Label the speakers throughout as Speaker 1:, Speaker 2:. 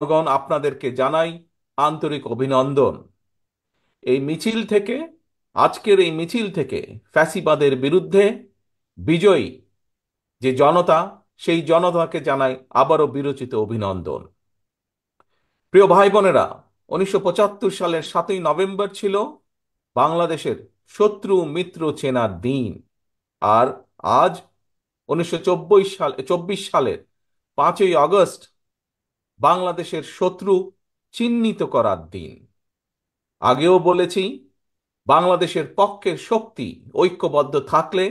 Speaker 1: জনগণ আপনাদেরকে জানাই আন্তরিক অভিনন্দন। এই মিছিল থেকে আজকের এই মিছিল থেকে ফ্যাসিবাদের বিরুদ্ধে বিজয়ী যে জনতা, সেই জনতাকে জানাই আবারও বিরচিত অভিনন্দন। প্রিয় ভাই বোনেরা, 1975 সালের 7ই নভেম্বর ছিল বাংলাদেশের শত্রু মিত্র চেনার দিন। আর আজ 1924 সালের 5ই আগস্ট বাংলাদেশের শত্রু চিহ্নিত করার দিন। আগেও বলেছি, বাংলাদেশের পক্ষের শক্তি ঐক্যবদ্ধ থাকলে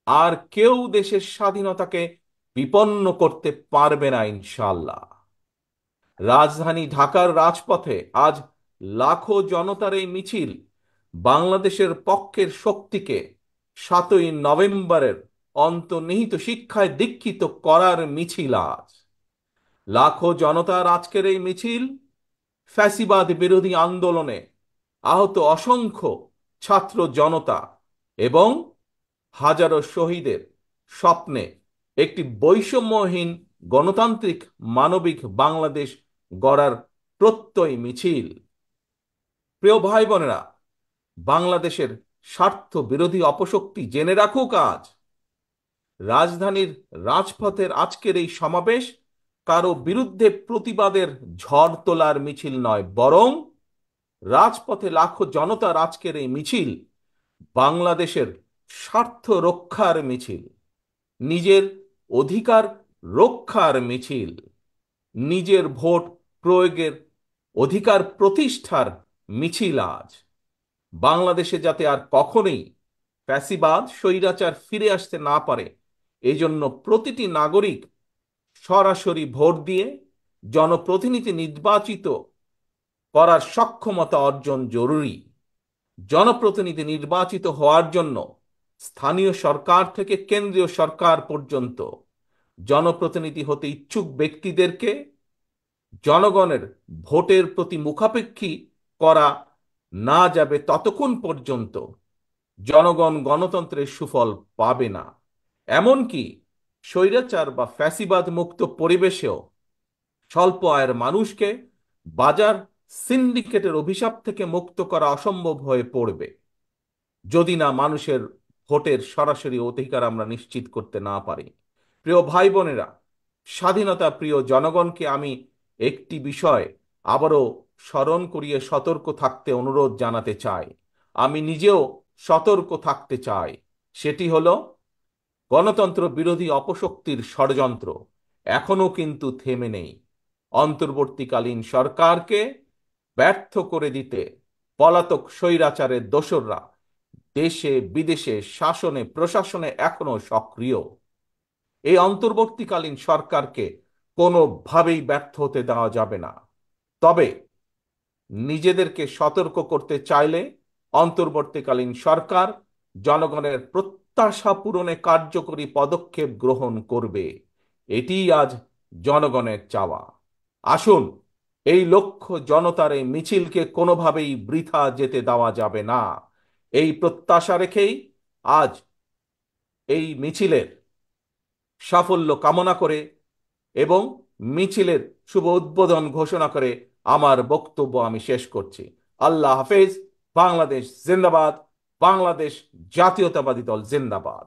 Speaker 1: আর কেউ দেশের স্বাধীনতাকে বিপন্ন করতে পারবে না ইনশাল্লাহ। রাজধানী ঢাকার রাজপথে আজ লাখো জনতার এই মিছিল বাংলাদেশের পক্ষের শক্তিকে 7ই নভেম্বরের অন্তর্নিহিত শিক্ষায় দীক্ষিত করার মিছিল। আজ লাখো জনতার আজকের এই মিছিল ফ্যাসিবাদ বিরোধী আন্দোলনে আহত অসংখ্য ছাত্র জনতা এবং হাজারো শহীদের স্বপ্নে একটি বৈষম্যহীন গণতান্ত্রিক মানবিক বাংলাদেশ গড়ার প্রত্যয় মিছিল। প্রিয় ভাই বোনেরা, বাংলাদেশের স্বার্থ বিরোধী অপশক্তি জেনে রাখুক, আজ রাজধানীর রাজপথের আজকের এই সমাবেশ কারো বিরুদ্ধে প্রতিবাদের ঝড় তোলার মিছিল নয়, বরং রাজপথে লাখো জনতার আজকের এই মিছিল বাংলাদেশের স্বার্থ রক্ষার মিছিল, নিজের অধিকার রক্ষার মিছিল, নিজের ভোট প্রয়োগের অধিকার প্রতিষ্ঠার মিছিল। আজ বাংলাদেশে যাতে আর কখনোই ফ্যাসিবাদ স্বৈরাচার ফিরে আসতে না পারে, এই জন্য প্রতিটি নাগরিক সরাসরি ভোট দিয়ে জনপ্রতিনিধি নির্বাচিত করার সক্ষমতা অর্জন জরুরি। জনপ্রতিনিধি নির্বাচিত হওয়ার জন্য স্থানীয় সরকার থেকে কেন্দ্রীয় সরকার পর্যন্ত জনপ্রতিনিধি হতে ইচ্ছুক ব্যক্তিদেরকে জনগণের ভোটের প্রতি মুখাপেক্ষী করা না যাবে ততক্ষণ পর্যন্ত জনগণ গণতন্ত্রের সুফল পাবে না। এমনকি স্বৈরাচার বা ফ্যাসিবাদ মুক্ত পরিবেশেও স্বল্প আয়ের মানুষকে বাজার সিন্ডিকেটের অভিশাপ থেকে মুক্ত করা অসম্ভব হয়ে পড়বে যদি না মানুষের ভোটের সরাসরি অধিকার আমরা নিশ্চিত করতে না পারি। প্রিয় ভাই বোনেরা, স্বাধীনতা প্রিয় জনগণকে আমি একটি বিষয় আবারও স্মরণ করিয়ে সতর্ক থাকতে অনুরোধ জানাতে চাই। আমি নিজেও সতর্ক থাকতে চাই। সেটি হলো, গণতন্ত্র বিরোধী অপশক্তির ষড়যন্ত্র এখনো কিন্তু থেমে নেই। অন্তর্বর্তীকালীন সরকারকে ব্যর্থ করে দিতে পলাতক স্বৈরাচারের দোসররা দেশে বিদেশে শাসনে প্রশাসনে এখনো সক্রিয়। এই অন্তর্বর্তীকালীন সরকারকে কোনোভাবেই ব্যর্থ হতে দেওয়া যাবে না। তবে নিজেদেরকে সতর্ক করতে চাইলে অন্তর্বর্তীকালীন সরকার জনগণের প্রত্যাশা পূরণে কার্যকরী পদক্ষেপ গ্রহণ করবে, এটিই আজ জনগণের চাওয়া। আসুন, এই লক্ষ্য জনতার এই মিছিলকে কোনোভাবেই বৃথা যেতে দেওয়া যাবে না। এই প্রত্যাশা রেখেই আজ এই মিছিলের সাফল্য কামনা করে এবং মিছিলের শুভ উদ্বোধন ঘোষণা করে আমার বক্তব্য আমি শেষ করছি। আল্লাহ হাফেজ। বাংলাদেশ জিন্দাবাদ। বাংলাদেশ জাতীয়তাবাদী দল জিন্দাবাদ।